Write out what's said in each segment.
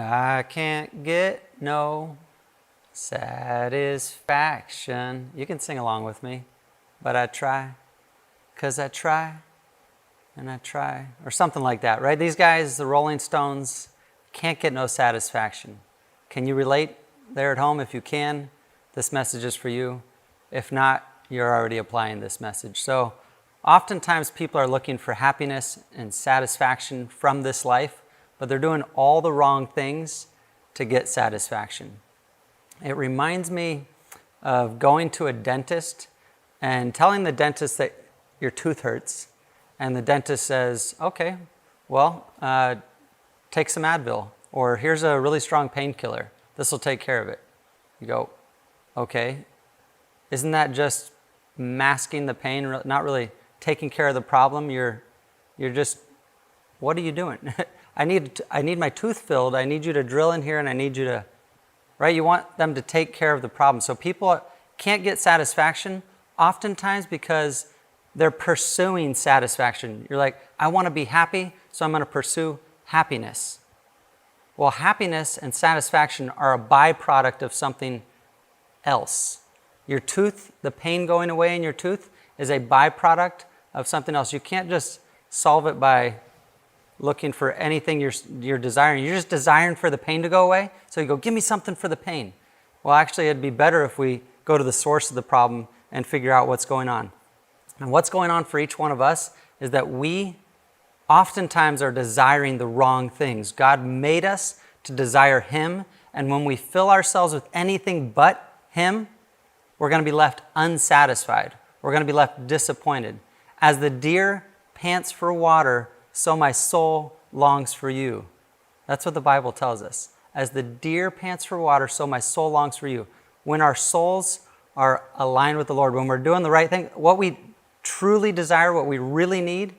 I can't get no satisfaction. You can sing along with me, but I try, 'cause I try and I try, or something like that, right? These guys, the Rolling Stones, can't get no satisfaction. Can you relate there at home? If you can, this message is for you. If not, you're already applying this message. So oftentimes people are looking for happiness and satisfaction from this life, but they're doing all the wrong things to get satisfaction. It reminds me of going to a dentist and telling the dentist that your tooth hurts, and the dentist says, okay, well, take some Advil, or here's a really strong painkiller. This will take care of it. You go, okay. Isn't that just masking the pain, not really taking care of the problem? You're just, what are you doing? I need my tooth filled. I need you to drill in here, and I need you to, right? You want them to take care of the problem. So people can't get satisfaction oftentimes because they're pursuing satisfaction. You're like, I want to be happy, so I'm going to pursue happiness. Well, happiness and satisfaction are a byproduct of something else. Your tooth, the pain going away in your tooth, is a byproduct of something else. You can't just solve it by looking for anything you're desiring. You're just desiring for the pain to go away. So you go, give me something for the pain. Well, actually, it'd be better if we go to the source of the problem and figure out what's going on. And what's going on for each one of us is that we oftentimes are desiring the wrong things. God made us to desire Him, and when we fill ourselves with anything but Him, we're going to be left unsatisfied. We're going to be left disappointed. As the deer pants for water, so my soul longs for you. That's what the Bible tells us. As the deer pants for water, so my soul longs for you. When our souls are aligned with the Lord, when we're doing the right thing, what we truly desire, what we really need,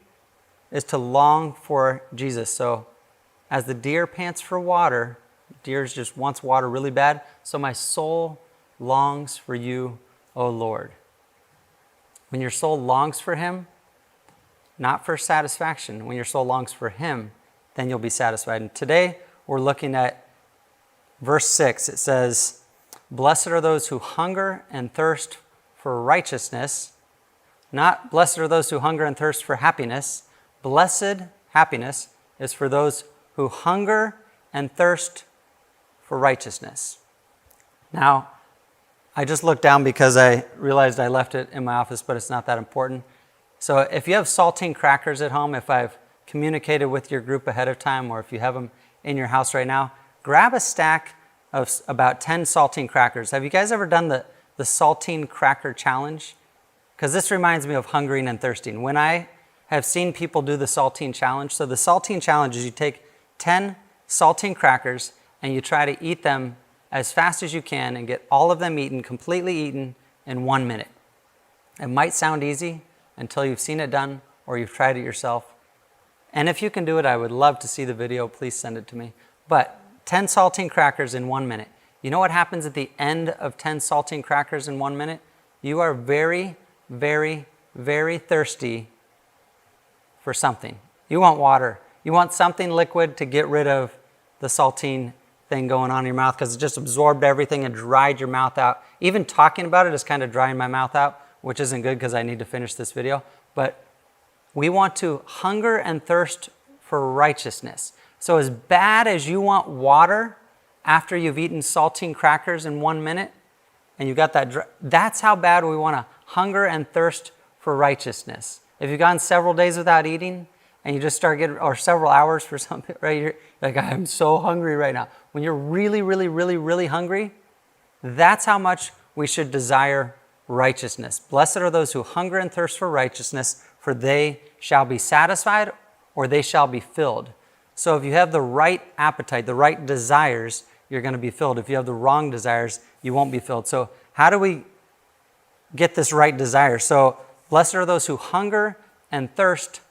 is to long for Jesus. So as the deer pants for water, deer just wants water really bad, so my soul longs for you, O Lord. When your soul longs for Him, not for satisfaction, when your soul longs for Him, then you'll be satisfied. And today we're looking at verse 6. It says, blessed are those who hunger and thirst for righteousness. Not blessed are those who hunger and thirst for happiness. Blessed happiness is for those who hunger and thirst for righteousness. Now, I just looked down because I realized I left it in my office, but it's not that important. So if you have saltine crackers at home, if I've communicated with your group ahead of time, or if you have them in your house right now, grab a stack of about 10 saltine crackers. Have you guys ever done the saltine cracker challenge? Because this reminds me of hungering and thirsting. When I have seen people do the saltine challenge, so the saltine challenge is you take 10 saltine crackers and you try to eat them as fast as you can and get all of them eaten, completely eaten in 1 minute. It might sound easy until you've seen it done or you've tried it yourself. And if you can do it, I would love to see the video. Please send it to me. But 10 saltine crackers in 1 minute. You know what happens at the end of 10 saltine crackers in 1 minute? You are very, very, very thirsty for something. You want water. You want something liquid to get rid of the saltine thing going on in your mouth, because it just absorbed everything and dried your mouth out. Even talking about it is kind of drying my mouth out, which isn't good because I need to finish this video. But we want to hunger and thirst for righteousness. So as bad as you want water after you've eaten saltine crackers in 1 minute, and you got that, that's how bad we want to hunger and thirst for righteousness. If you've gone several days without eating, and you just start getting, or several hours for something, right? You're like, I'm so hungry right now. When you're really, really, really, really hungry, that's how much we should desire righteousness. Blessed are those who hunger and thirst for righteousness, for they shall be satisfied, or they shall be filled. So if you have the right appetite, the right desires, you're going to be filled. If you have the wrong desires, you won't be filled. So how do we get this right desire? So blessed are those who hunger and thirst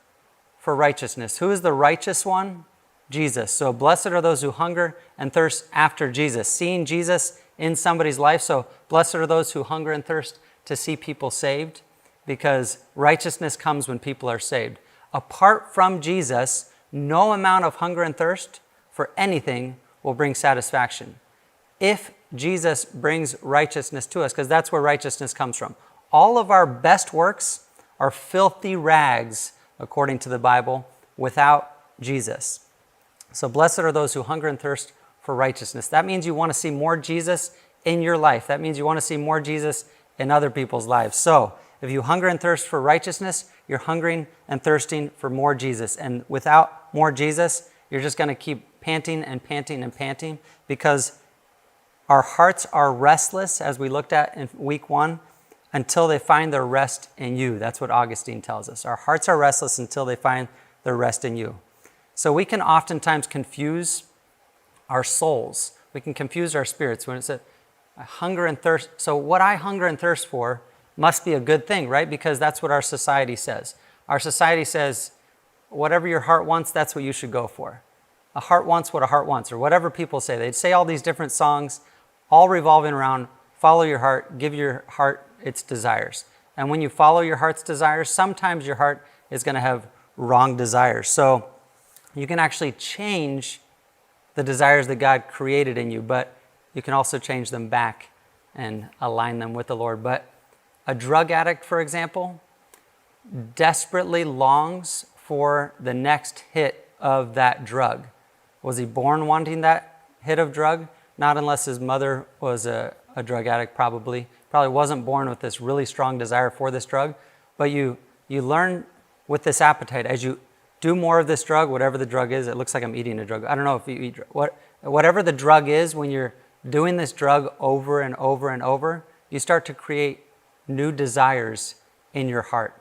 for righteousness. Who is the righteous one? Jesus. So blessed are those who hunger and thirst after Jesus, seeing Jesus in somebody's life. So blessed are those who hunger and thirst to see people saved, because righteousness comes when people are saved. Apart from Jesus, no amount of hunger and thirst for anything will bring satisfaction. If Jesus brings righteousness to us, because that's where righteousness comes from. All of our best works are filthy rags, according to the Bible, without Jesus. So blessed are those who hunger and thirst for righteousness. That means you want to see more Jesus in your life. That means you want to see more Jesus in other people's lives. So if you hunger and thirst for righteousness, you're hungering and thirsting for more Jesus. And without more Jesus, you're just going to keep panting and panting and panting, because our hearts are restless, as we looked at in week 1, until they find their rest in you. That's what Augustine tells us. Our hearts are restless until they find their rest in you. So we can oftentimes confuse our souls. We can confuse our spirits when it says, I hunger and thirst. So what I hunger and thirst for must be a good thing, right? Because that's what our society says. Our society says, whatever your heart wants, that's what you should go for. A heart wants what a heart wants, or whatever people say. They'd say all these different songs, all revolving around follow your heart, give your heart its desires. And when you follow your heart's desires, sometimes your heart is going to have wrong desires. So you can actually change the desires that God created in you, but you can also change them back and align them with the Lord. But a drug addict, for example, desperately longs for the next hit of that drug. Was he born wanting that hit of drug? Not unless his mother was a drug addict, probably. Probably wasn't born with this really strong desire for this drug. But you learn with this appetite, as you do more of this drug, whatever the drug is. It looks like I'm eating a drug. I don't know if you eat whatever the drug is. When you're doing this drug over and over and over, you start to create new desires in your heart.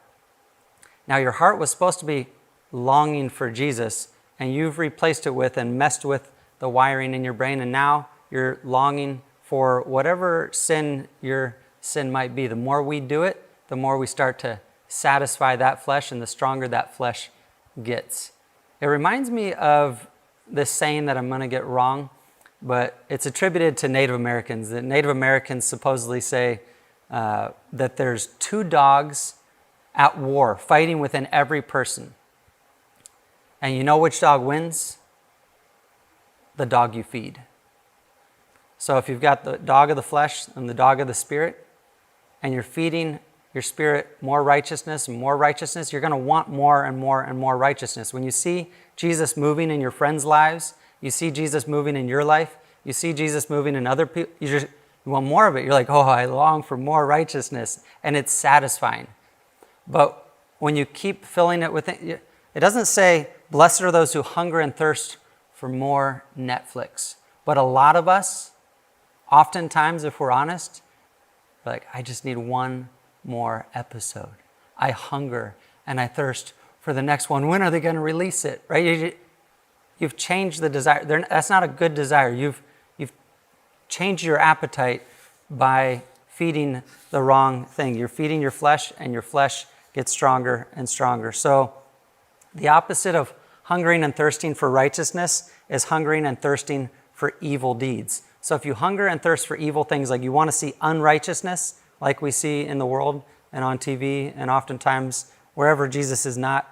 Now, your heart was supposed to be longing for Jesus, and you've replaced it with and messed with the wiring in your brain, and now you're longing for whatever sin your sin might be. The more we do it, the more we start to satisfy that flesh, and the stronger that flesh gets. It reminds me of this saying that I'm going to get wrong, but it's attributed to Native Americans. That Native Americans supposedly say that there's 2 dogs at war, fighting within every person. And you know which dog wins? The dog you feed. So if you've got the dog of the flesh and the dog of the spirit, and you're feeding your spirit more righteousness and more righteousness, you're going to want more and more and more righteousness. When you see Jesus moving in your friends' lives, you see Jesus moving in your life, you see Jesus moving in other people, you want more of it. You're like, oh, I long for more righteousness, and it's satisfying. But when you keep filling it with it, it doesn't say, blessed are those who hunger and thirst for more Netflix. But a lot of us, oftentimes, if we're honest, we're like, I just need one more episode. I hunger and I thirst for the next one. When are they going to release it? Right? You've changed the desire. That's not a good desire. You've changed your appetite by feeding the wrong thing. You're feeding your flesh, and your flesh gets stronger and stronger. So the opposite of hungering and thirsting for righteousness is hungering and thirsting for evil deeds. So if you hunger and thirst for evil things, like you want to see unrighteousness, like we see in the world and on TV, and oftentimes wherever Jesus is not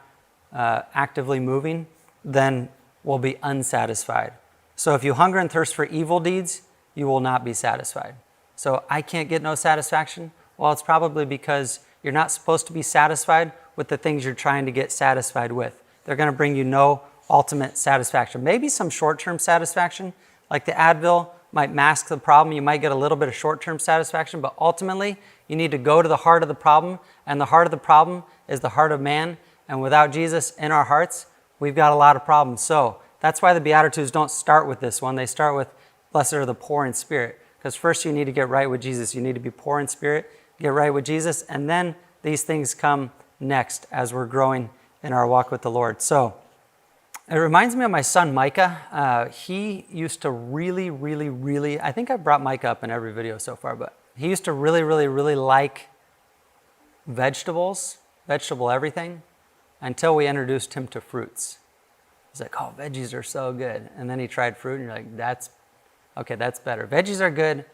actively moving, then we'll be unsatisfied. So if you hunger and thirst for evil deeds, you will not be satisfied. So I can't get no satisfaction. Well, it's probably because you're not supposed to be satisfied with the things you're trying to get satisfied with. They're going to bring you no ultimate satisfaction. Maybe some short-term satisfaction, like the Advil might mask the problem. You might get a little bit of short-term satisfaction, but ultimately you need to go to the heart of the problem, and the heart of the problem is the heart of man. And without Jesus in our hearts, we've got a lot of problems. So that's why the Beatitudes don't start with this one. They start with, blessed are the poor in spirit. Because first you need to get right with Jesus. You need to be poor in spirit, get right with Jesus, and then these things come next as we're growing in our walk with the Lord. So it reminds me of my son, Micah. He used to really, I think I brought Micah up in every video so far, but he used to really like vegetable everything, until we introduced him to fruits. He's like, oh, veggies are so good. And then he tried fruit, and you're like, that's better. Veggies are good,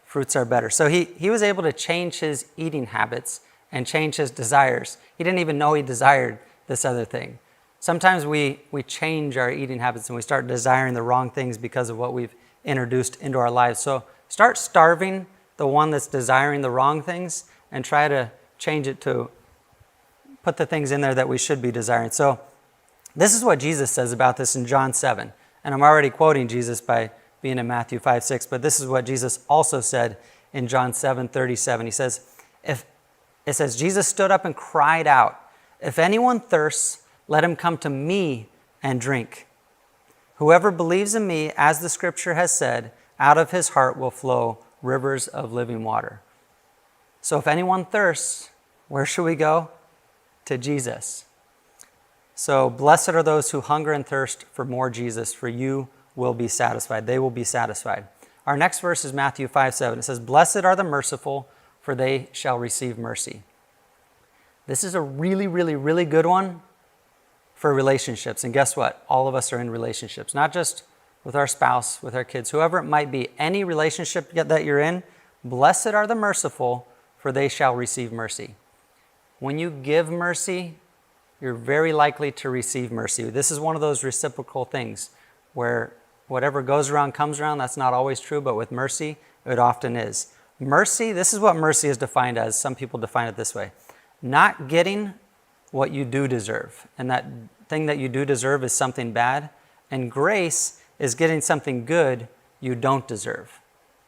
fruits are better. So he was able to change his eating habits and change his desires. He didn't even know he desired this other thing. Sometimes we change our eating habits and we start desiring the wrong things because of what we've introduced into our lives. So start starving the one that's desiring the wrong things and try to change it to put the things in there that we should be desiring. So this is what Jesus says about this in John 7. And I'm already quoting Jesus by being in Matthew 5:6, but this is what Jesus also said in John 7:37. He says, Jesus stood up and cried out, "If anyone thirsts, let him come to me and drink. Whoever believes in me, as the scripture has said, out of his heart will flow rivers of living water." So if anyone thirsts, where should we go? To Jesus. So blessed are those who hunger and thirst for more Jesus, for you will be satisfied. They will be satisfied. Our next verse is Matthew 5:7. It says, "Blessed are the merciful, for they shall receive mercy." This is a really, really, really good one for relationships. And guess what? All of us are in relationships, not just with our spouse, with our kids, whoever it might be. Any relationship that you're in, blessed are the merciful, for they shall receive mercy. When you give mercy, you're very likely to receive mercy. This is one of those reciprocal things where whatever goes around comes around. That's not always true, but with mercy, it often is. Mercy, this is what mercy is defined as. Some people define it this way: not getting what you do deserve. And that thing that you do deserve is something bad. And grace is getting something good you don't deserve.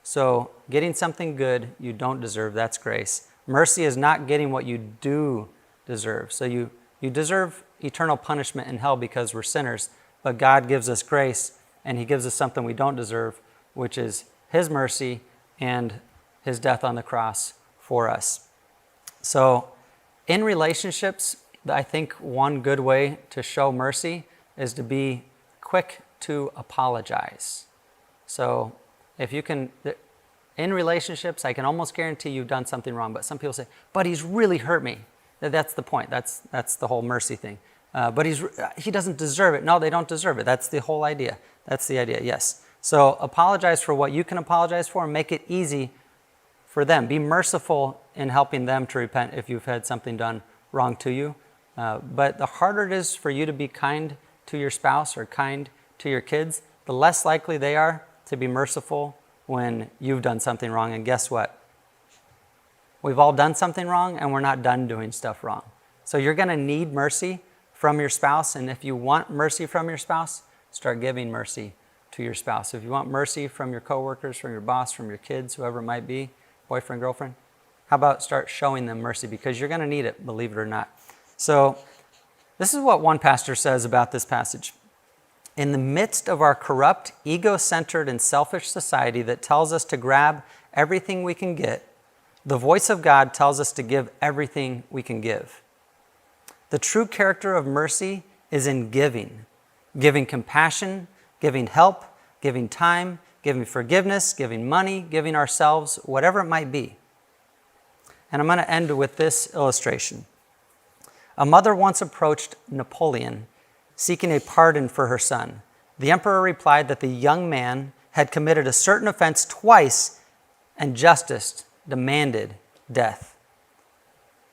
So getting something good you don't deserve, that's grace. Mercy is not getting what you do deserve. So you deserve eternal punishment in hell because we're sinners. But God gives us grace, and he gives us something we don't deserve, which is his mercy and his death on the cross for us. So in relationships, I think one good way to show mercy is to be quick to apologize. So if you can, in relationships, I can almost guarantee you've done something wrong, but some people say, but he's really hurt me. That's the point. That's the whole mercy thing. But he doesn't deserve it. No, they don't deserve it. That's the whole idea. That's the idea, yes. So apologize for what you can apologize for and make it easy for them. Be merciful in helping them to repent if you've had something done wrong to you. But the harder it is for you to be kind to your spouse or kind to your kids, the less likely they are to be merciful when you've done something wrong. And guess what? We've all done something wrong, and we're not done doing stuff wrong. So you're going to need mercy from your spouse. And if you want mercy from your spouse, start giving mercy to your spouse. If you want mercy from your coworkers, from your boss, from your kids, whoever it might be, boyfriend, girlfriend, how about start showing them mercy? Because you're going to need it, believe it or not. So this is what one pastor says about this passage. In the midst of our corrupt, ego-centered, and selfish society that tells us to grab everything we can get, the voice of God tells us to give everything we can give. The true character of mercy is in giving. Giving compassion, giving help, giving time, giving forgiveness, giving money, giving ourselves, whatever it might be. And I'm going to end with this illustration. A mother once approached Napoleon seeking a pardon for her son. The emperor replied that the young man had committed a certain offense twice and justice demanded death.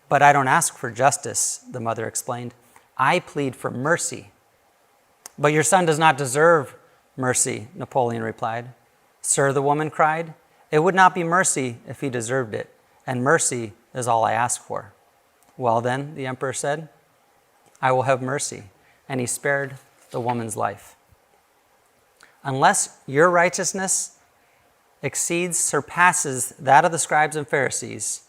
But I don't ask for justice, the mother explained. I plead for mercy. But your son does not deserve mercy, Napoleon replied. Sir, the woman cried, it would not be mercy if he deserved it, and mercy is all I ask for. Well then, the emperor said, I will have mercy. And he spared the woman's life. Unless your righteousness surpasses that of the scribes and Pharisees,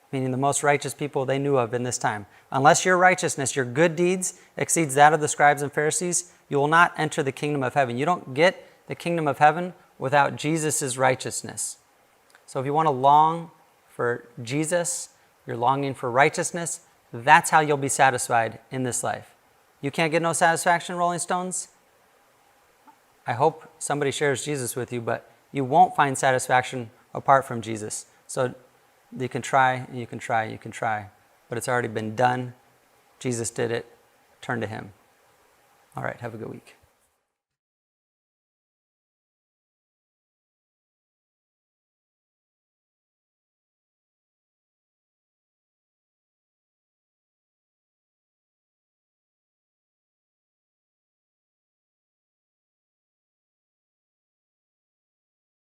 meaning the most righteous people they knew of in this time, unless your righteousness, your good deeds, exceeds that of the scribes and Pharisees, you will not enter the kingdom of heaven. You don't get the kingdom of heaven without Jesus' righteousness. So if you want to long for Jesus, you're longing for righteousness, that's how you'll be satisfied in this life. You can't get no satisfaction, Rolling Stones? I hope somebody shares Jesus with you, but you won't find satisfaction apart from Jesus. So you can try, and you can try, and you can try, but it's already been done. Jesus did it. Turn to him. All right, have a good week.